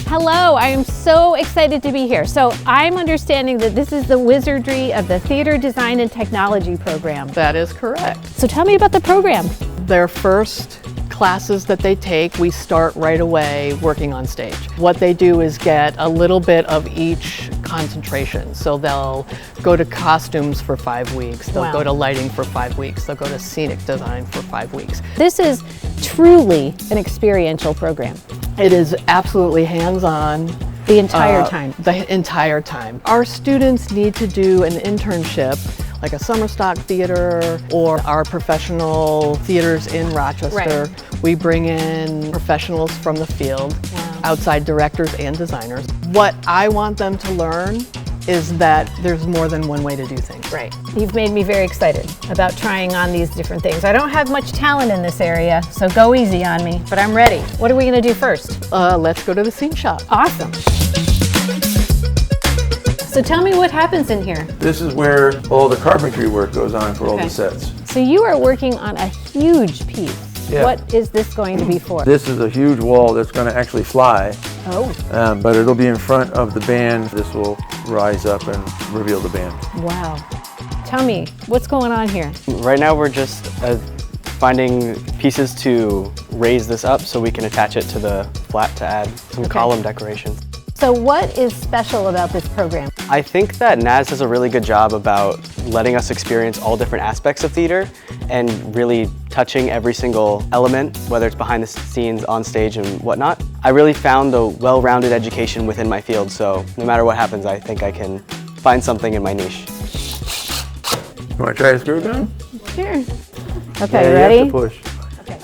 Hello, I am so excited to be here. So I'm understanding that this is the wizardry of the Theater Design and Technology program. That is correct. So tell me about the program. Their first classes that they take, we start right away working on stage. What they do is get a little bit of each concentration. So they'll go to costumes for 5 weeks, they'll go to lighting for 5 weeks, they'll go to scenic design for 5 weeks. This is truly an experiential program. It is absolutely hands-on. The entire time. The entire time. Our students need to do an internship, like a summer stock theater or our professional theaters in Rochester. Right. We bring in professionals from the field, outside directors and designers. What I want them to learn is that there's more than one way to do things. Right. You've made me very excited about trying on these different things. I don't have much talent in this area, so go easy on me, but I'm ready. What are we gonna do first? Let's go to the scene shop. Awesome. So tell me what happens in here. This is where all the carpentry work goes on for all the sets. So you are working on a huge piece. Yeah. What is this going to be for? This is a huge wall that's going to actually fly. Oh. But it'll be in front of the band. This will rise up and reveal the band. Wow. Tell me, what's going on here? Right now we're just finding pieces to raise this up so we can attach it to the flat to add some column decorations. So what is special about this program? I think that Naz does a really good job about letting us experience all different aspects of theater and really touching every single element, whether it's behind the scenes, on stage, and whatnot. I really found a well-rounded education within my field, so no matter what happens, I think I can find something in my niche. You want to try a screw gun? Sure. Okay, Yeah, ready? you have to push. Okay.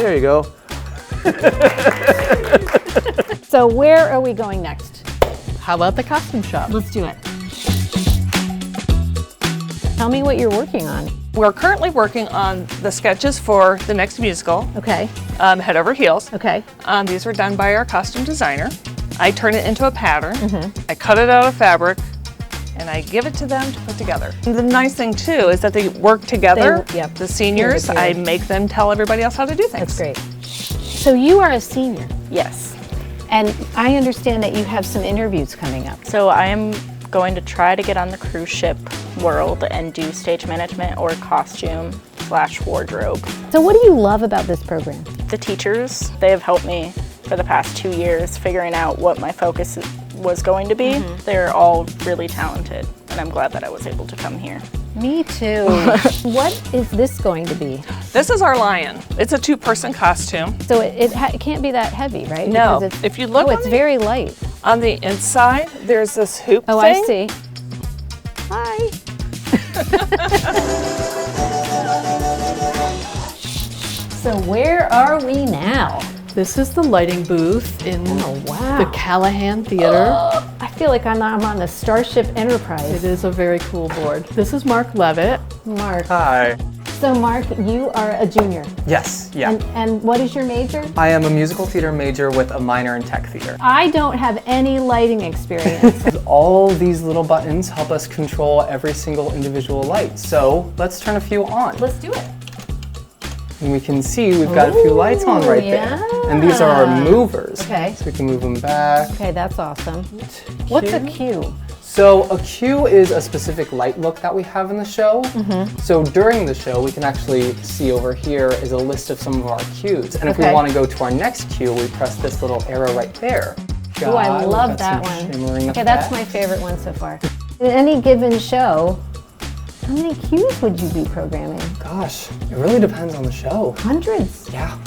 There you go. So where are we going next? How about the costume shop? Let's do it. Tell me what you're working on. We're currently working on the sketches for the next musical, Okay. Head Over Heels. Okay. These were done by our costume designer. I turn it into a pattern, I cut it out of fabric, and I give it to them to put together. And the nice thing too is that they work together. Yep. The seniors, I make them tell everybody else how to do things. That's great. So you are a senior, Yes. and I understand that you have some interviews coming up. So I am going to try to get on the cruise ship world and do stage management or costume/wardrobe. So what do you love about this program? The teachers, they have helped me for the past 2 years figuring out what my focus was going to be. They're all really talented, and I'm glad that I was able to come here. Me too. What is this going to be? This is our lion. It's a 2-person costume. So it can't be that heavy, right? No. Because If you look on it's the- very light. On the inside, there's this hoop Oh, thing. I see. Hi. So where are we now? This is the lighting booth in wow. the Callahan Theater. I feel like I'm on the Starship Enterprise. It is a very cool board. This is Mark Levitt. Mark. Hi. So Mark, you are a junior. Yes, yeah. And what is your major? I am a musical theater major with a minor in tech theater. I don't have any lighting experience. All these little buttons help us control every single individual light. So let's turn a few on. Let's do it. And we can see we've got a few lights on right there. And these are our movers. Okay. So we can move them back. Okay, that's awesome. What's a cue? So a cue is a specific light look that we have in the show. So during the show, we can actually see over here is a list of some of our cues. And if we want to go to our next cue, we press this little arrow right there. Oh, I We've love got that some one. shimmering Okay, that's my effects. favorite one so far. In any given show, how many cues would you be programming? Gosh, it really depends on the show. Hundreds. Yeah.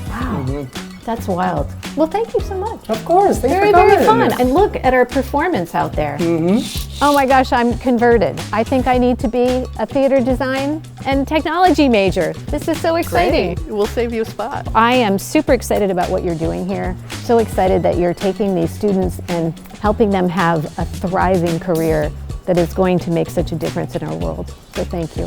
Wow. That's wild. Well, thank you so much. Of course, thanks Very, for coming. very fun. And look at our performance out there. Oh my gosh, I'm converted. I think I need to be a theater design and technology major. This is so exciting. Great. We'll save you a spot. I am super excited about what you're doing here. So excited that you're taking these students and helping them have a thriving career that is going to make such a difference in our world. So thank you.